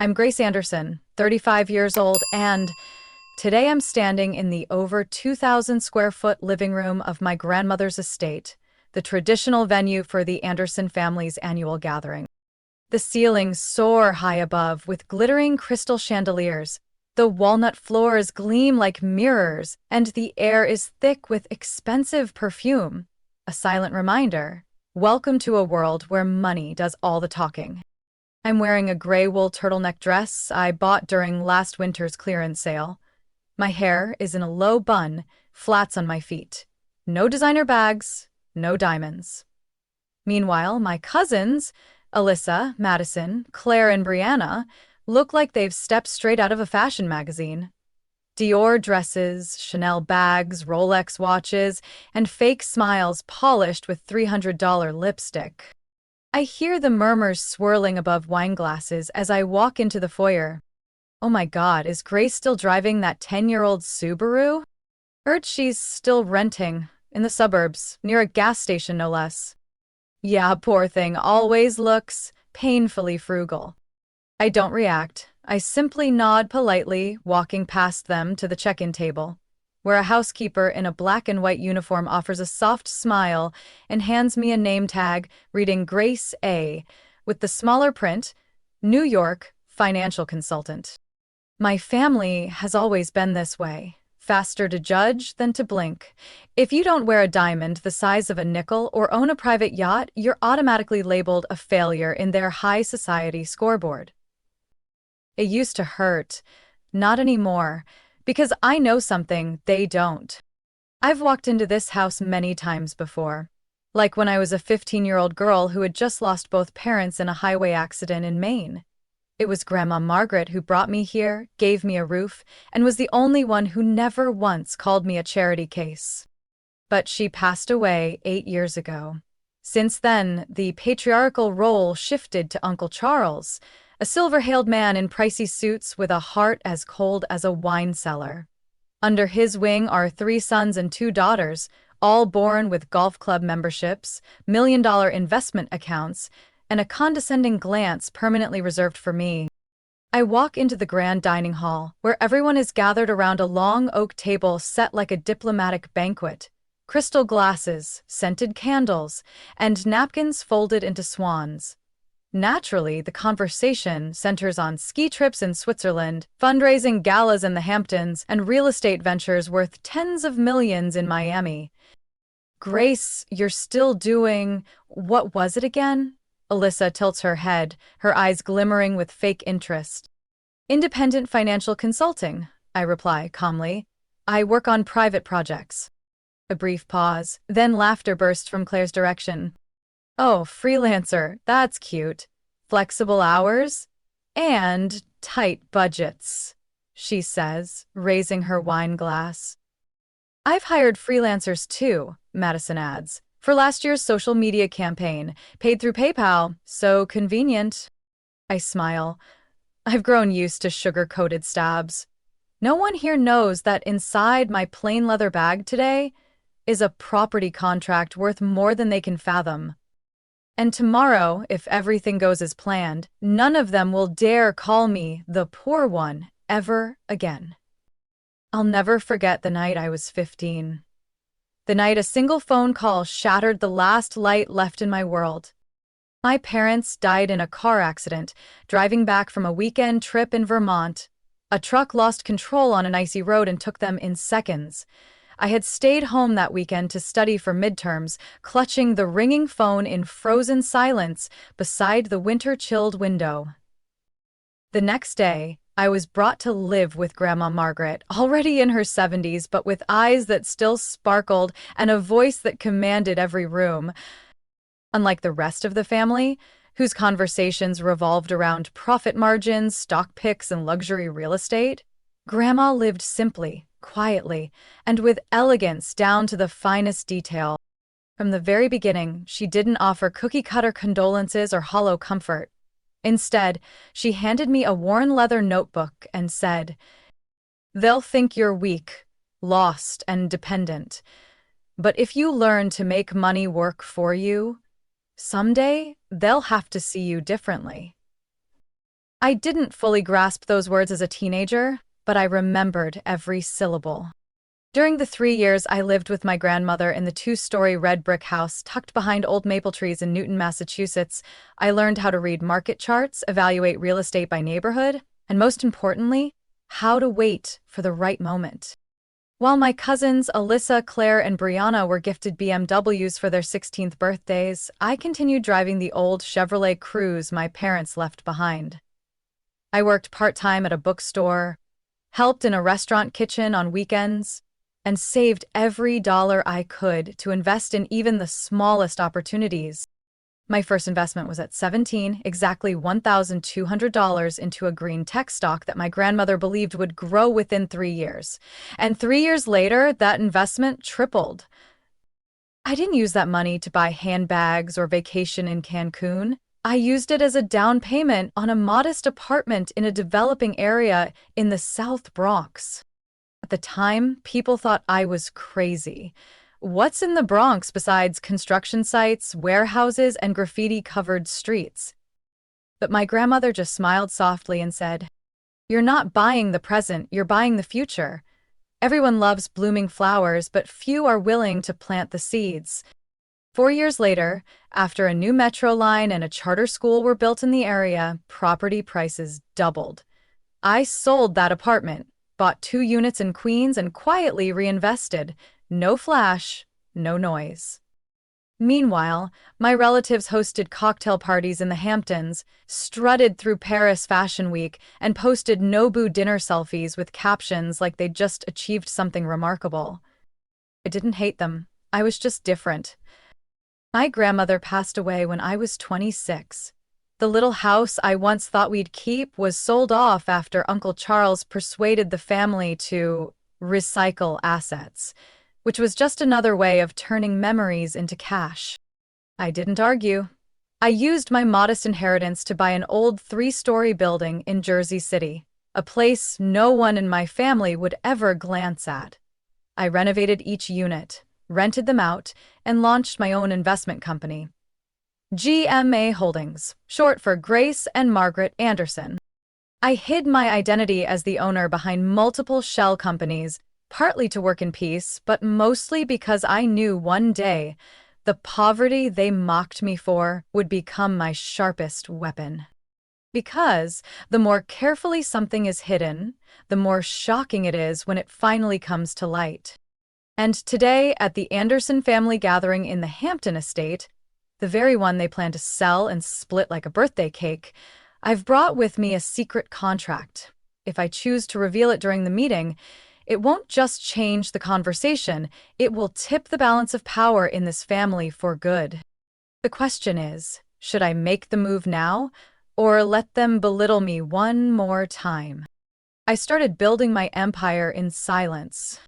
I'm Grace Anderson, 35 years old, and today I'm standing in the over 2,000 square foot living room of my grandmother's estate, the traditional venue for the Anderson family's annual gathering. The ceilings soar high above with glittering crystal chandeliers. The walnut floors gleam like mirrors, and the air is thick with expensive perfume. A silent reminder: welcome to a world where money does all the talking. I'm wearing a gray wool turtleneck dress I bought during last winter's clearance sale. My hair is in a low bun, flats on my feet. No designer bags, no diamonds. Meanwhile, my cousins, Alyssa, Madison, Claire, and Brianna, look like they've stepped straight out of a fashion magazine. Dior dresses, Chanel bags, Rolex watches, and fake smiles polished with $300 lipstick. I hear the murmurs swirling above wine glasses as I walk into the foyer. Oh my God, is Grace still driving that 10-year-old Subaru? Heard she's still renting, in the suburbs, near a gas station no less. Yeah, poor thing always looks painfully frugal. I don't react. I simply nod politely, walking past them to the check-in table, where a housekeeper in a black and white uniform offers a soft smile and hands me a name tag reading Grace A., with the smaller print, New York Financial Consultant. My family has always been this way, faster to judge than to blink. If you don't wear a diamond the size of a nickel or own a private yacht, you're automatically labeled a failure in their high society scoreboard. It used to hurt, not anymore, because I know something they don't. I've walked into this house many times before, like when I was a 15-year-old girl who had just lost both parents in a highway accident in Maine. It was Grandma Margaret who brought me here, gave me a roof, and was the only one who never once called me a charity case. But she passed away 8 years ago. Since then, the patriarchal role shifted to Uncle Charles, a silver-haired man in pricey suits with a heart as cold as a wine cellar. Under his wing are 3 sons and 2 daughters, all born with golf club memberships, million-dollar investment accounts, and a condescending glance permanently reserved for me. I walk into the grand dining hall, where everyone is gathered around a long oak table set like a diplomatic banquet. Crystal glasses, scented candles, and napkins folded into swans. Naturally, the conversation centers on ski trips in Switzerland, fundraising galas in the Hamptons, and real estate ventures worth tens of millions in Miami. Grace, you're still doing… what was it again? Alyssa tilts her head, her eyes glimmering with fake interest. Independent financial consulting, I reply calmly. I work on private projects. A brief pause, then laughter bursts from Claire's direction. Oh, freelancer, that's cute. Flexible hours? And tight budgets, she says, raising her wine glass. I've hired freelancers too, Madison adds, for last year's social media campaign, paid through PayPal, so convenient. I smile. I've grown used to sugar-coated stabs. No one here knows that inside my plain leather bag today is a property contract worth more than they can fathom. And tomorrow, if everything goes as planned, none of them will dare call me the poor one ever again. I'll never forget the night I was 15. The night a single phone call shattered the last light left in my world. My parents died in a car accident, driving back from a weekend trip in Vermont. A truck lost control on an icy road and took them in seconds. I had stayed home that weekend to study for midterms, clutching the ringing phone in frozen silence beside the winter-chilled window. The next day, I was brought to live with Grandma Margaret, already in her 70s but with eyes that still sparkled and a voice that commanded every room. Unlike the rest of the family, whose conversations revolved around profit margins, stock picks, and luxury real estate, Grandma lived simply, quietly, and with elegance down to the finest detail. From the very beginning, she didn't offer cookie-cutter condolences or hollow comfort. Instead, she handed me a worn leather notebook and said, "They'll think you're weak, lost, and dependent. But if you learn to make money work for you, someday they'll have to see you differently." I didn't fully grasp those words as a teenager, but I remembered every syllable. During the 3 years I lived with my grandmother in the two-story red brick house tucked behind old maple trees in Newton, Massachusetts, I learned how to read market charts, evaluate real estate by neighborhood, and most importantly, how to wait for the right moment. While my cousins Alyssa, Claire, and Brianna were gifted BMWs for their 16th birthdays, I continued driving the old Chevrolet Cruze my parents left behind. I worked part-time at a bookstore, helped in a restaurant kitchen on weekends, and saved every dollar I could to invest in even the smallest opportunities. My first investment was at 17, exactly $1,200 into a green tech stock that my grandmother believed would grow within 3 years. And 3 years later, that investment tripled. I didn't use that money to buy handbags or vacation in Cancun. I used it as a down payment on a modest apartment in a developing area in the South Bronx. At the time, people thought I was crazy. What's in the Bronx besides construction sites, warehouses, and graffiti-covered streets? But my grandmother just smiled softly and said, "You're not buying the present, you're buying the future. Everyone loves blooming flowers, but few are willing to plant the seeds." 4 years later, after a new metro line and a charter school were built in the area, property prices doubled. I sold that apartment, bought 2 units in Queens, and quietly reinvested. No flash, no noise. Meanwhile, my relatives hosted cocktail parties in the Hamptons, strutted through Paris Fashion Week, and posted Nobu dinner selfies with captions like they'd just achieved something remarkable. I didn't hate them. I was just different. My grandmother passed away when I was 26. The little house I once thought we'd keep was sold off after Uncle Charles persuaded the family to recycle assets, which was just another way of turning memories into cash. I didn't argue. I used my modest inheritance to buy an old 3-story building in Jersey City, a place no one in my family would ever glance at. I renovated each unit, rented them out, and launched my own investment company. GMA Holdings, short for Grace and Margaret Anderson. I hid my identity as the owner behind multiple shell companies, partly to work in peace, but mostly because I knew one day the poverty they mocked me for would become my sharpest weapon. Because the more carefully something is hidden, the more shocking it is when it finally comes to light. And today, at the Anderson family gathering in the Hampton estate, the very one they plan to sell and split like a birthday cake, I've brought with me a secret contract. If I choose to reveal it during the meeting, it won't just change the conversation, it will tip the balance of power in this family for good. The question is, should I make the move now, or let them belittle me one more time? I started building my empire in silence.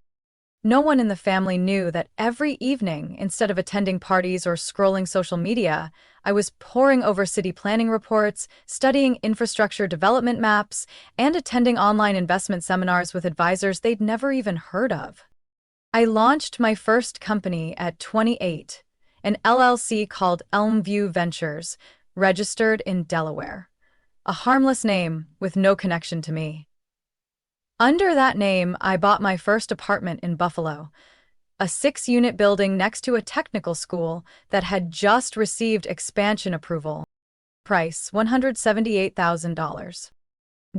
No one in the family knew that every evening, instead of attending parties or scrolling social media, I was poring over city planning reports, studying infrastructure development maps, and attending online investment seminars with advisors they'd never even heard of. I launched my first company at 28, an LLC called Elmview Ventures, registered in Delaware. A harmless name with no connection to me. Under that name, I bought my first apartment in Buffalo, a 6-unit building next to a technical school that had just received expansion approval. Price, $178,000.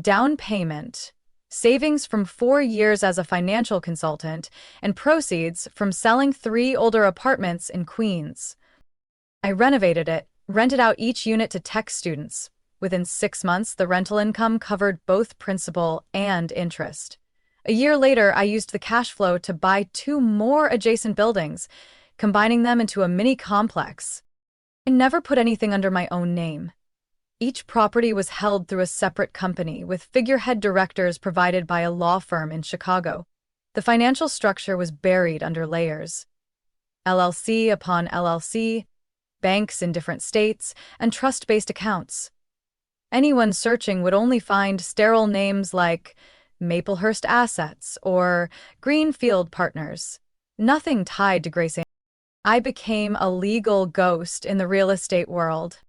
Down payment, savings from 4 years as a financial consultant, and proceeds from selling 3 older apartments in Queens. I renovated it, rented out each unit to tech students. Within 6 months, the rental income covered both principal and interest. A year later, I used the cash flow to buy 2 more adjacent buildings, combining them into a mini complex. I never put anything under my own name. Each property was held through a separate company, with figurehead directors provided by a law firm in Chicago. The financial structure was buried under layers. LLC upon LLC, banks in different states, and trust-based accounts. Anyone searching would only find sterile names like Maplehurst Assets or Greenfield Partners. Nothing tied to Grace. I became a legal ghost in the real estate world.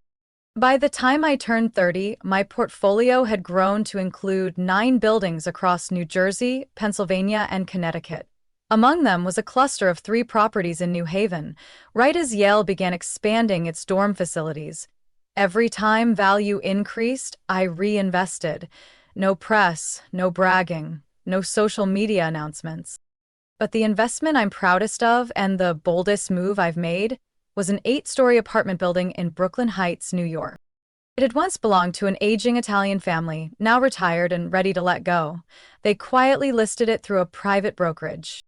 By the time I turned 30, my portfolio had grown to include 9 buildings across New Jersey, Pennsylvania, and Connecticut. Among them was a cluster of 3 properties in New Haven, right as Yale began expanding its dorm facilities. Every time value increased, I reinvested. No press, no bragging, no social media announcements. But the investment I'm proudest of and the boldest move I've made was an 8-story apartment building in Brooklyn Heights, New York. It had once belonged to an aging Italian family, now retired and ready to let go. They quietly listed it through a private brokerage.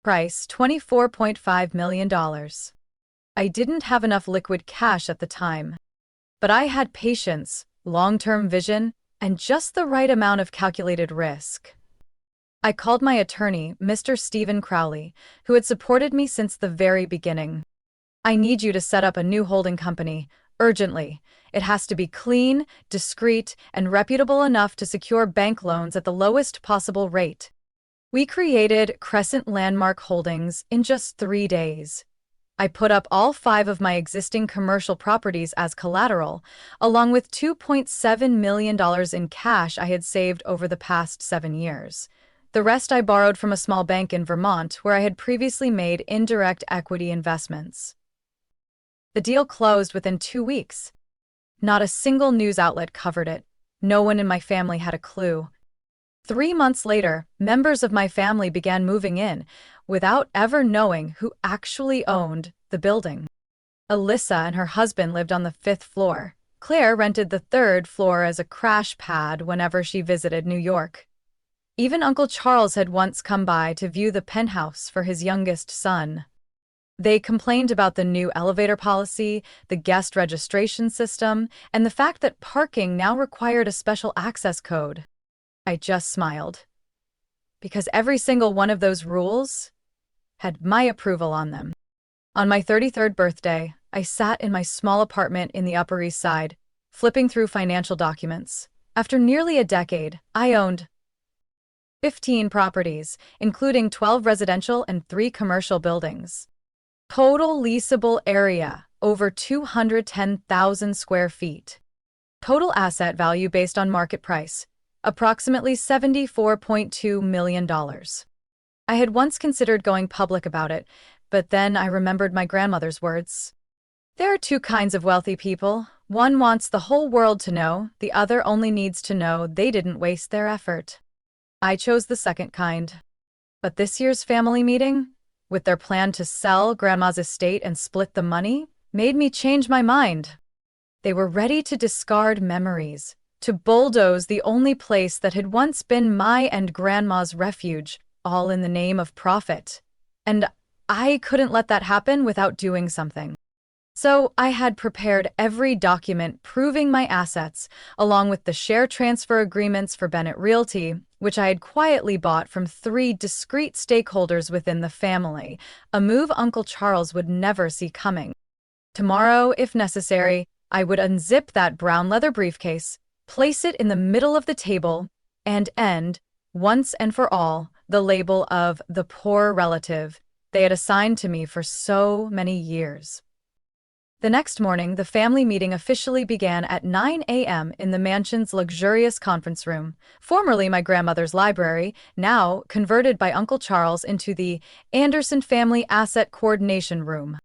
Price $24.5 million. I didn't have enough liquid cash at the time, but I had patience, long-term vision, and just the right amount of calculated risk. I called my attorney, Mr. Stephen Crowley, who had supported me since the very beginning. I need you to set up a new holding company, urgently. It has to be clean, discreet, and reputable enough to secure bank loans at the lowest possible rate. We created Crescent Landmark Holdings in just 3 days. I put up all 5 of my existing commercial properties as collateral, along with $2.7 million in cash I had saved over the past 7 years. The rest I borrowed from a small bank in Vermont where I had previously made indirect equity investments. The deal closed within 2 weeks. Not a single news outlet covered it. No one in my family had a clue. 3 months later, members of my family began moving in, without ever knowing who actually owned the building. Alyssa and her husband lived on the 5th floor. Claire rented the 3rd floor as a crash pad whenever she visited New York. Even Uncle Charles had once come by to view the penthouse for his youngest son. They complained about the new elevator policy, the guest registration system, and the fact that parking now required a special access code. I just smiled, because every single one of those rules had my approval on them. On my 33rd birthday, I sat in my small apartment in the Upper East Side, flipping through financial documents. After nearly a decade, I owned 15 properties, including 12 residential and 3 commercial buildings. Total leasable area, over 210,000 square feet. Total asset value based on market price, approximately $74.2 million. I had once considered going public about it, but then I remembered my grandmother's words. There are 2 kinds of wealthy people. One wants the whole world to know, the other only needs to know they didn't waste their effort. I chose the second kind. But this year's family meeting, with their plan to sell Grandma's estate and split the money, made me change my mind. They were ready to discard memories, to bulldoze the only place that had once been my and Grandma's refuge, all in the name of profit. And I couldn't let that happen without doing something. So I had prepared every document proving my assets, along with the share transfer agreements for Bennett Realty, which I had quietly bought from 3 discreet stakeholders within the family, a move Uncle Charles would never see coming. Tomorrow, if necessary, I would unzip that brown leather briefcase, place it in the middle of the table, and end, once and for all, the label of the poor relative they had assigned to me for so many years. The next morning, the family meeting officially began at 9 a.m. in the mansion's luxurious conference room, formerly my grandmother's library, now converted by Uncle Charles into the Anderson Family Asset Coordination Room.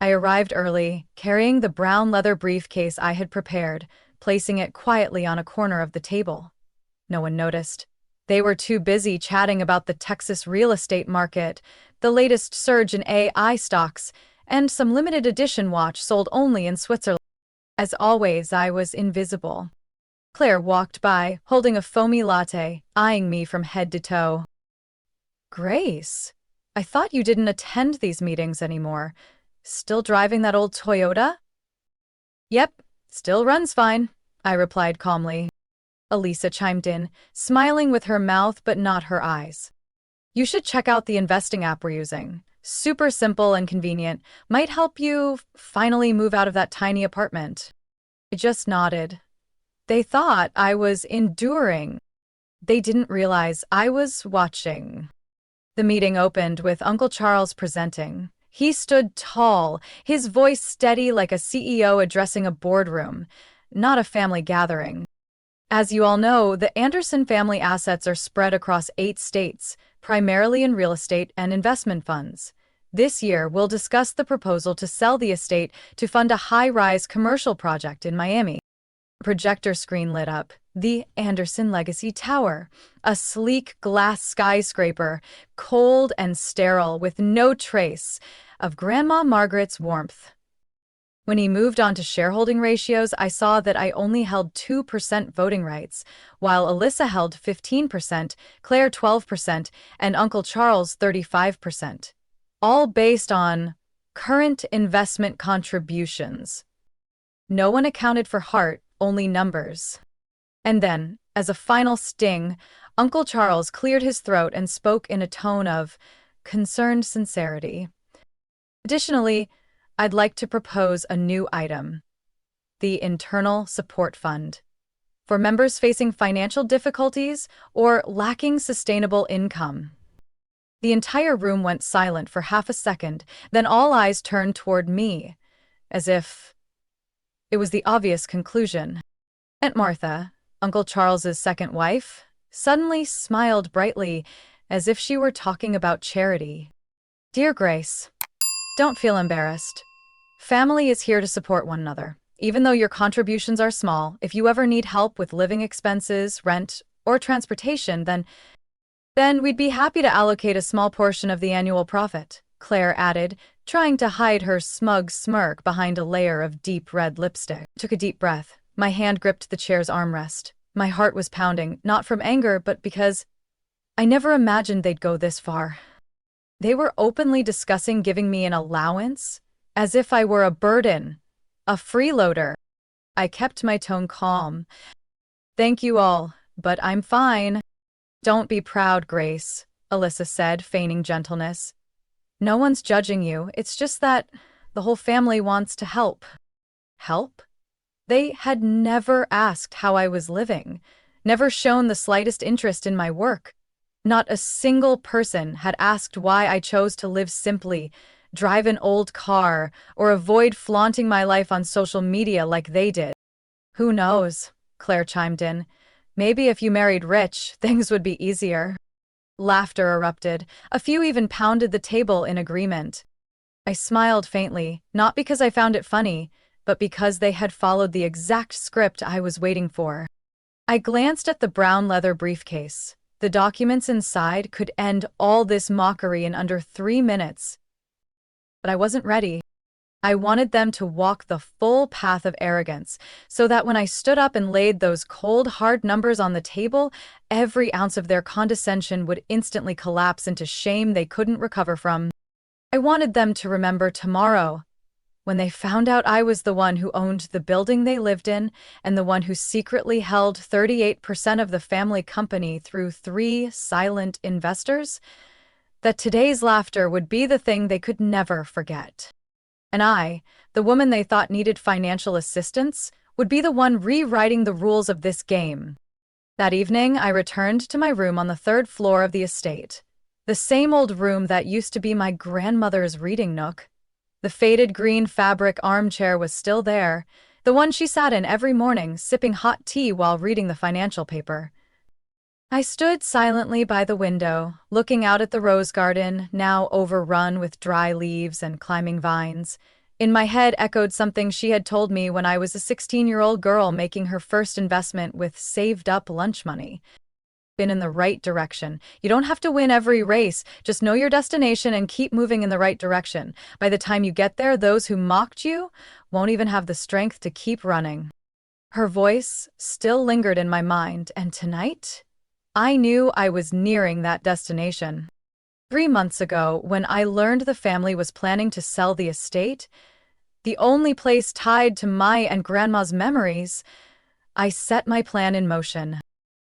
I arrived early, carrying the brown leather briefcase I had prepared, placing it quietly on a corner of the table. No one noticed. They were too busy chatting about the Texas real estate market, the latest surge in AI stocks, and some limited edition watch sold only in Switzerland. As always, I was invisible. Claire walked by, holding a foamy latte, eyeing me from head to toe. Grace, I thought you didn't attend these meetings anymore. Still driving that old Toyota? Yep, still runs fine, I replied calmly. Elisa chimed in, smiling with her mouth but not her eyes. You should check out the investing app we're using. Super simple and convenient, might help you finally move out of that tiny apartment. I just nodded. They thought I was enduring. They didn't realize I was watching. The meeting opened with Uncle Charles presenting. He stood tall, his voice steady like a CEO addressing a boardroom, not a family gathering. As you all know, the Anderson family assets are spread across 8 states, primarily in real estate and investment funds. This year, we'll discuss the proposal to sell the estate to fund a high-rise commercial project in Miami. A projector screen lit up. The Anderson Legacy Tower, a sleek glass skyscraper, cold and sterile with no trace of Grandma Margaret's warmth. When he moved on to shareholding ratios, I saw that I only held 2% voting rights, while Alyssa held 15%, Claire 12%, and Uncle Charles 35%. All based on current investment contributions. No one accounted for heart, only numbers. And then, as a final sting, Uncle Charles cleared his throat and spoke in a tone of concerned sincerity. Additionally, I'd like to propose a new item, the Internal Support Fund, for members facing financial difficulties or lacking sustainable income. The entire room went silent for half a second, then all eyes turned toward me, as if it was the obvious conclusion. Aunt Martha, Uncle Charles's second wife, suddenly smiled brightly, as if she were talking about charity. Dear Grace, don't feel embarrassed. Family is here to support one another. Even though your contributions are small, if you ever need help with living expenses, rent, or transportation, then we'd be happy to allocate a small portion of the annual profit, Claire added, trying to hide her smug smirk behind a layer of deep red lipstick. I took a deep breath. My hand gripped the chair's armrest. My heart was pounding, not from anger, but because I never imagined they'd go this far. They were openly discussing giving me an allowance, as if I were a burden, a freeloader. I kept my tone calm. Thank you all, but I'm fine. Don't be proud, Grace, Alyssa said, feigning gentleness. No one's judging you, it's just that the whole family wants to help. Help? They had never asked how I was living, never shown the slightest interest in my work. Not a single person had asked why I chose to live simply, drive an old car, or avoid flaunting my life on social media like they did. Who knows? Claire chimed in. Maybe if you married rich, things would be easier. Laughter erupted. A few even pounded the table in agreement. I smiled faintly, not because I found it funny, but because they had followed the exact script I was waiting for. I glanced at the brown leather briefcase. The documents inside could end all this mockery in under 3 minutes. But I wasn't ready. I wanted them to walk the full path of arrogance, so that when I stood up and laid those cold, hard numbers on the table, every ounce of their condescension would instantly collapse into shame they couldn't recover from. I wanted them to remember tomorrow, when they found out I was the one who owned the building they lived in and the one who secretly held 38% of the family company through 3 silent investors, that today's laughter would be the thing they could never forget. And I, the woman they thought needed financial assistance, would be the one rewriting the rules of this game. That evening, I returned to my room on the 3rd floor of the estate. The same old room that used to be my grandmother's reading nook. The faded green fabric armchair was still there, the one she sat in every morning, sipping hot tea while reading the financial paper. I stood silently by the window, looking out at the rose garden, now overrun with dry leaves and climbing vines. In my head echoed something she had told me when I was a 16-year-old girl making her first investment with saved-up lunch money. Been in the right direction. You don't have to win every race, just know your destination and keep moving in the right direction. By the time you get there, those who mocked you won't even have the strength to keep running. Her voice still lingered in my mind, and tonight, I knew I was nearing that destination. 3 months ago, when I learned the family was planning to sell the estate, the only place tied to my and Grandma's memories, I set my plan in motion.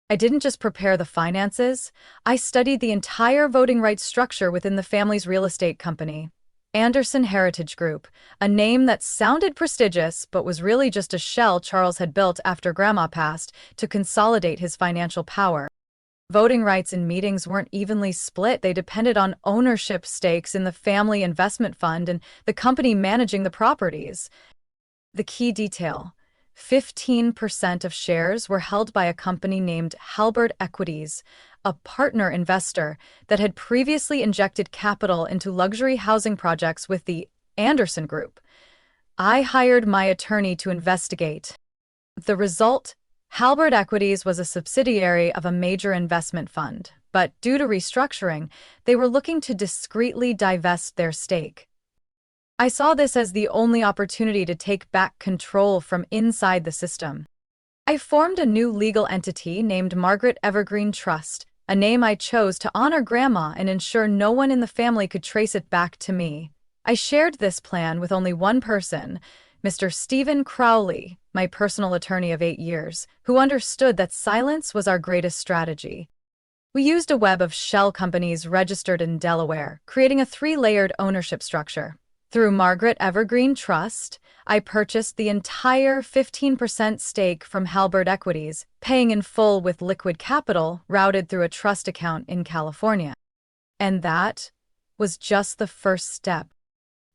I didn't just prepare the finances, I studied the entire voting rights structure within the family's real estate company, Anderson Heritage Group, a name that sounded prestigious but was really just a shell Charles had built after Grandma passed to consolidate his financial power. Voting rights in meetings weren't evenly split. They depended on ownership stakes in the family investment fund and the company managing the properties. The key detail: 15% of shares were held by a company named Halberd Equities, a partner investor that had previously injected capital into luxury housing projects with the Anderson Group. I hired my attorney to investigate. The result: Halberd Equities was a subsidiary of a major investment fund, but due to restructuring, they were looking to discreetly divest their stake. I saw this as the only opportunity to take back control from inside the system. I formed a new legal entity named Margaret Evergreen Trust, a name I chose to honor Grandma and ensure no one in the family could trace it back to me. I shared this plan with only one person, Mr. Stephen Crowley, my personal attorney of 8 years, who understood that silence was our greatest strategy. We used a web of shell companies registered in Delaware, creating a 3-layered ownership structure. Through Margaret Evergreen Trust, I purchased the entire 15% stake from Halberd Equities, paying in full with liquid capital routed through a trust account in California. And that was just the first step.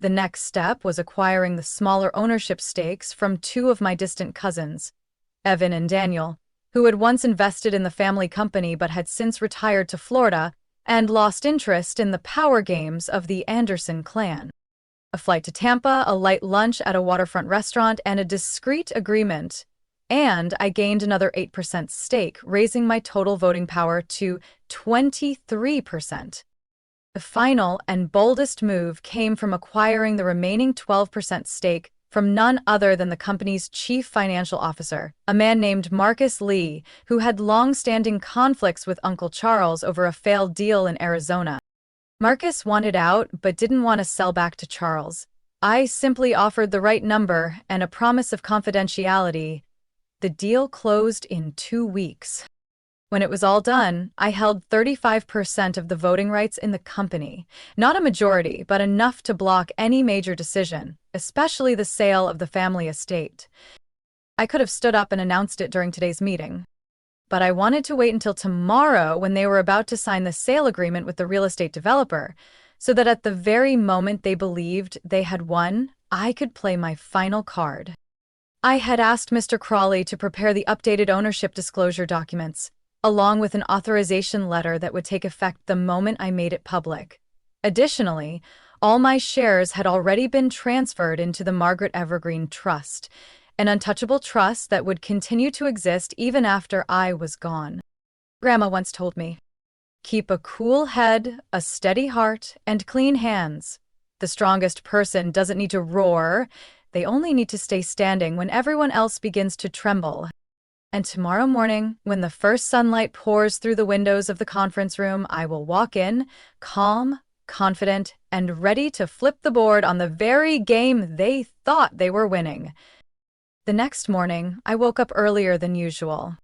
The next step was acquiring the smaller ownership stakes from 2 of my distant cousins, Evan and Daniel, who had once invested in the family company but had since retired to Florida and lost interest in the power games of the Anderson clan. A flight to Tampa, a light lunch at a waterfront restaurant, and a discreet agreement. And I gained another 8% stake, raising my total voting power to 23%. The final and boldest move came from acquiring the remaining 12% stake from none other than the company's chief financial officer, a man named Marcus Lee, who had long-standing conflicts with Uncle Charles over a failed deal in Arizona. Marcus wanted out but didn't want to sell back to Charles. I simply offered the right number and a promise of confidentiality. The deal closed in 2 weeks. When it was all done, I held 35% of the voting rights in the company. Not a majority, but enough to block any major decision, especially the sale of the family estate. I could have stood up and announced it during today's meeting, but I wanted to wait until tomorrow when they were about to sign the sale agreement with the real estate developer, so that at the very moment they believed they had won, I could play my final card. I had asked Mr. Crawley to prepare the updated ownership disclosure documents, along with an authorization letter that would take effect the moment I made it public. Additionally, all my shares had already been transferred into the Margaret Evergreen Trust, an untouchable trust that would continue to exist even after I was gone. Grandma once told me, "Keep a cool head, a steady heart, and clean hands. The strongest person doesn't need to roar, they only need to stay standing when everyone else begins to tremble." And tomorrow morning, when the first sunlight pours through the windows of the conference room, I will walk in, calm, confident, and ready to flip the board on the very game they thought they were winning. The next morning, I woke up earlier than usual.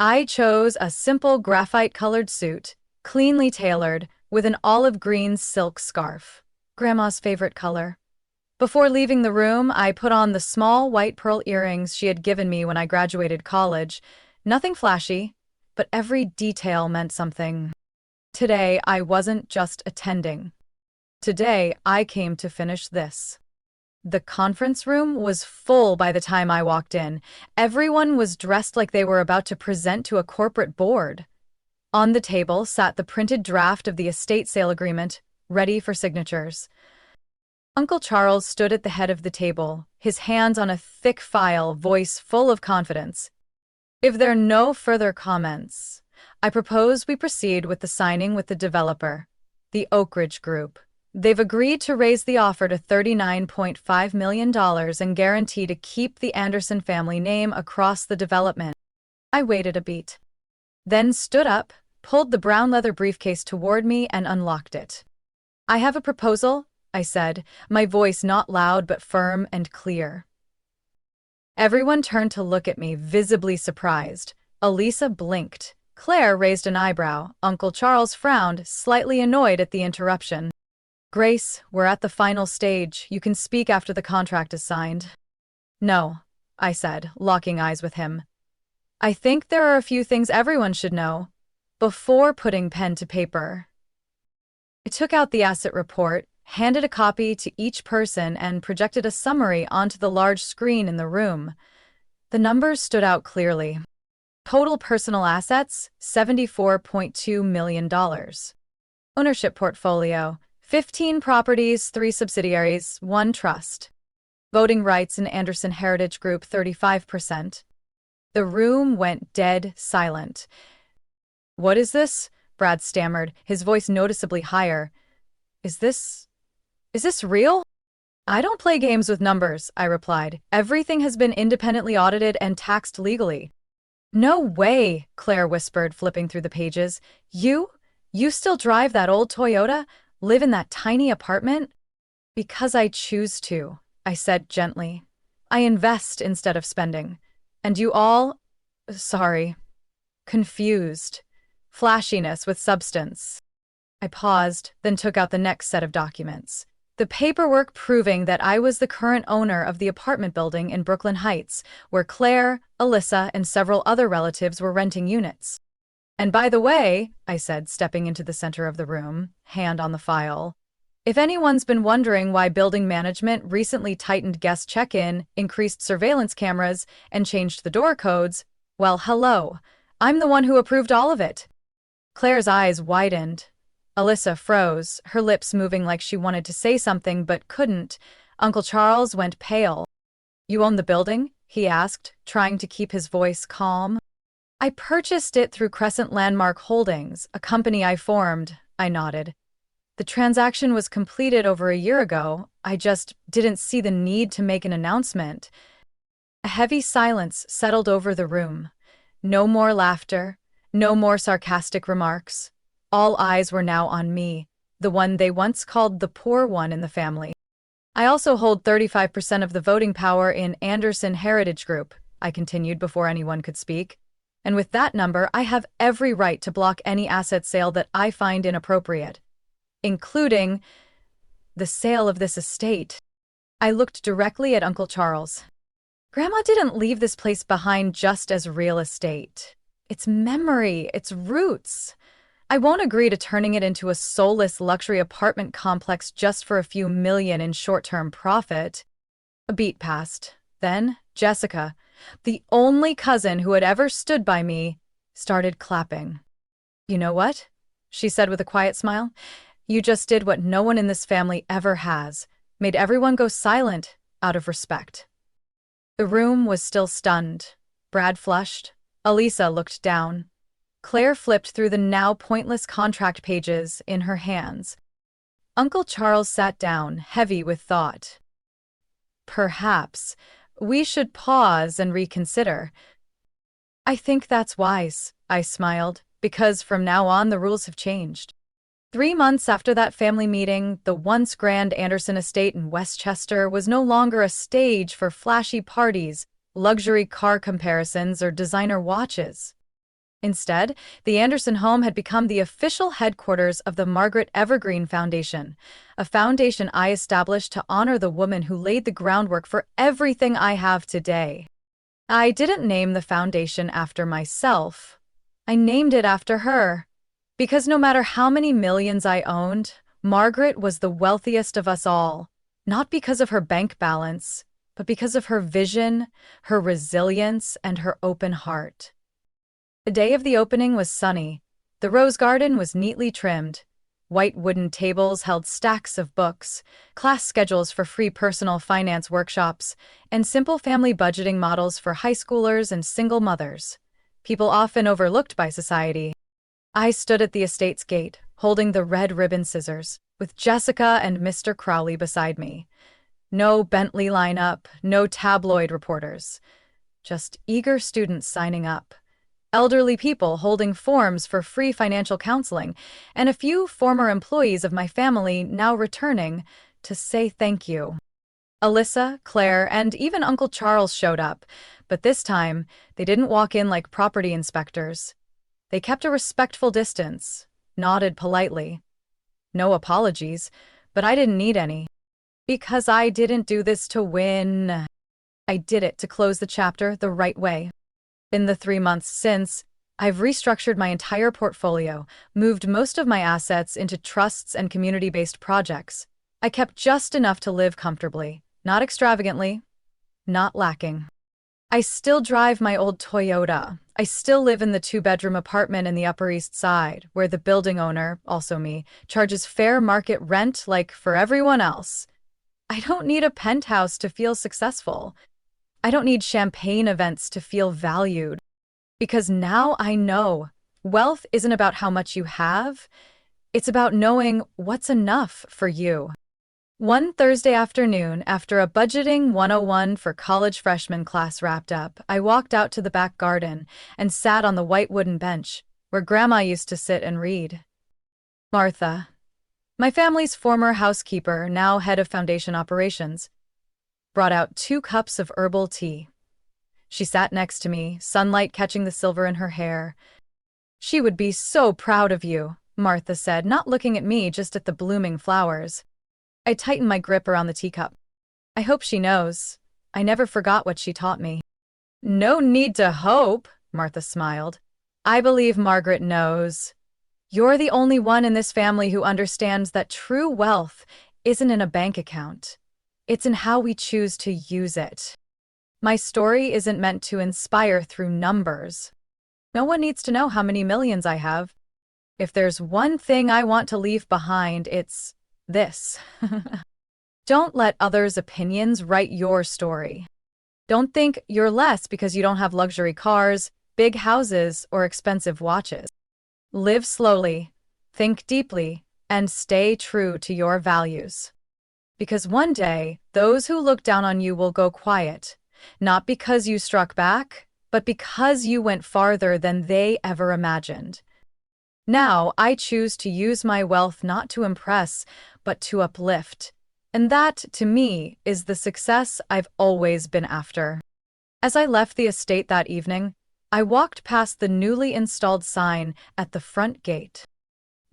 I chose a simple graphite-colored suit, cleanly tailored, with an olive green silk scarf, Grandma's favorite color. Before leaving the room, I put on the small white pearl earrings she had given me when I graduated college. Nothing flashy, but every detail meant something. Today, I wasn't just attending. Today, I came to finish this. The conference room was full by the time I walked in. Everyone was dressed like they were about to present to a corporate board. On the table sat the printed draft of the estate sale agreement, ready for signatures. Uncle Charles stood at the head of the table, his hands on a thick file, voice full of confidence. "If there are no further comments, I propose we proceed with the signing with the developer, the Oak Ridge Group. They've agreed to raise the offer to $39.5 million and guarantee to keep the Anderson family name across the development." I waited a beat, then stood up, pulled the brown leather briefcase toward me, and unlocked it. "I have a proposal," I said, my voice not loud but firm and clear. Everyone turned to look at me, visibly surprised. Elisa blinked. Claire raised an eyebrow. Uncle Charles frowned, slightly annoyed at the interruption. "Grace, we're at the final stage. You can speak after the contract is signed." "No," I said, locking eyes with him. "I think there are a few things everyone should know. before putting pen to paper. I took out the asset report, handed a copy to each person, and projected a summary onto the large screen in the room. The numbers stood out clearly. Total personal assets, $74.2 million. Ownership portfolio, 15 properties, 3 subsidiaries, 1 trust. Voting rights in Anderson Heritage Group, 35%. The room went dead silent. "What is this?" Brad stammered, his voice noticeably higher. Is this real?" "I don't play games with numbers," I replied. "Everything has been independently audited and taxed legally." "No way," Claire whispered, flipping through the pages. You still drive that old Toyota? Live in that tiny apartment?" "Because I choose to," I said gently. "I invest instead of spending. And you all, sorry, confused flashiness with substance." I paused, then took out the next set of documents. The paperwork proving that I was the current owner of the apartment building in Brooklyn Heights, where Claire, Alyssa, and several other relatives were renting units. "And by the way," I said, stepping into the center of the room, hand on the file, "if anyone's been wondering why building management recently tightened guest check-in, increased surveillance cameras, and changed the door codes, well, hello. I'm the one who approved all of it." Claire's eyes widened. Alyssa froze, her lips moving like she wanted to say something but couldn't. Uncle Charles went pale. "You own the building?" he asked, trying to keep his voice calm. "I purchased it through Crescent Landmark Holdings, a company I formed," I nodded. "The transaction was completed over a year ago. I just didn't see the need to make an announcement." A heavy silence settled over the room. No more laughter, no more sarcastic remarks. All eyes were now on me, the one they once called the poor one in the family. "I also hold 35% of the voting power in Anderson Heritage Group," I continued before anyone could speak. "And with that number, I have every right to block any asset sale that I find inappropriate, including the sale of this estate." I looked directly at Uncle Charles. "Grandma didn't leave this place behind just as real estate. It's memory, it's roots. I won't agree to turning it into a soulless luxury apartment complex just for a few million in short-term profit." A beat passed. Then Jessica, the only cousin who had ever stood by me, started clapping. "You know what?" she said with a quiet smile. "You just did what no one in this family ever has, made everyone go silent out of respect." The room was still stunned. Brad flushed. Elisa looked down. Claire flipped through the now pointless contract pages in her hands. Uncle Charles sat down, heavy with thought. "Perhaps we should pause and reconsider." "I think that's wise," I smiled, "because from now on the rules have changed." 3 months after that family meeting, the once grand Anderson estate in Westchester was no longer a stage for flashy parties, luxury car comparisons, or designer watches. Instead, the Anderson home had become the official headquarters of the Margaret Evergreen Foundation, a foundation I established to honor the woman who laid the groundwork for everything I have today. I didn't name the foundation after myself. I named it after her. Because no matter how many millions I owned, Margaret was the wealthiest of us all, not because of her bank balance, but because of her vision, her resilience, and her open heart. The day of the opening was sunny. The rose garden was neatly trimmed. White wooden tables held stacks of books, class schedules for free personal finance workshops, and simple family budgeting models for high schoolers and single mothers, people often overlooked by society. I stood at the estate's gate, holding the red ribbon scissors, with Jessica and Mr. Crowley beside me. No Bentley lineup, no tabloid reporters. Just eager students signing up. Elderly people holding forms for free financial counseling, and a few former employees of my family now returning to say thank you. Alyssa, Claire, and even Uncle Charles showed up, but this time they didn't walk in like property inspectors. They kept a respectful distance, nodded politely. No apologies, but I didn't need any. Because I didn't do this to win. I did it to close the chapter the right way. In the 3 months since, I've restructured my entire portfolio, moved most of my assets into trusts and community-based projects. I kept just enough to live comfortably, not extravagantly, not lacking. I still drive my old Toyota. I still live in the two-bedroom apartment in the Upper East Side, where the building owner, also me, charges fair market rent like for everyone else. I don't need a penthouse to feel successful. I don't need champagne events to feel valued. Because now I know wealth isn't about how much you have, it's about knowing what's enough for you. One Thursday afternoon, after a Budgeting 101 for college freshman class wrapped up, I walked out to the back garden and sat on the white wooden bench where Grandma used to sit and read. Martha, my family's former housekeeper, now head of foundation operations, brought out 2 cups of herbal tea. She sat next to me, sunlight catching the silver in her hair. "She would be so proud of you," Martha said, not looking at me, just at the blooming flowers. I tightened my grip around the teacup. "I hope she knows. I never forgot what she taught me." "No need to hope," Martha smiled. "I believe Margaret knows. You're the only one in this family who understands that true wealth isn't in a bank account. It's in how we choose to use it. My story isn't meant to inspire through numbers. No one needs to know how many millions I have. If there's one thing I want to leave behind, it's this. Don't let others' opinions write your story. Don't think you're less because you don't have luxury cars, big houses, or expensive watches. Live slowly, think deeply, and stay true to your values. Because one day, those who look down on you will go quiet, not because you struck back, but because you went farther than they ever imagined. Now, I choose to use my wealth not to impress, but to uplift. And that, to me, is the success I've always been after. As I left the estate that evening, I walked past the newly installed sign at the front gate.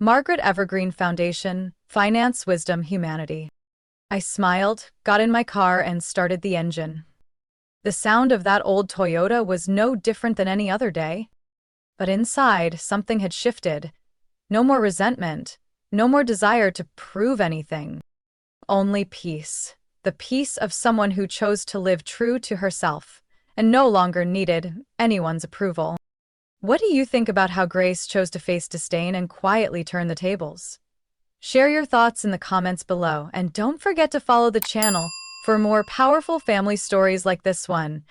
Margaret Evergreen Foundation, Finance, Wisdom, Humanity. I smiled, got in my car, and started the engine. The sound of that old Toyota was no different than any other day. But inside, something had shifted. No more resentment, no more desire to prove anything. Only peace. The peace of someone who chose to live true to herself and no longer needed anyone's approval. What do you think about how Grace chose to face disdain and quietly turn the tables? Share your thoughts in the comments below, and don't forget to follow the channel for more powerful family stories like this one.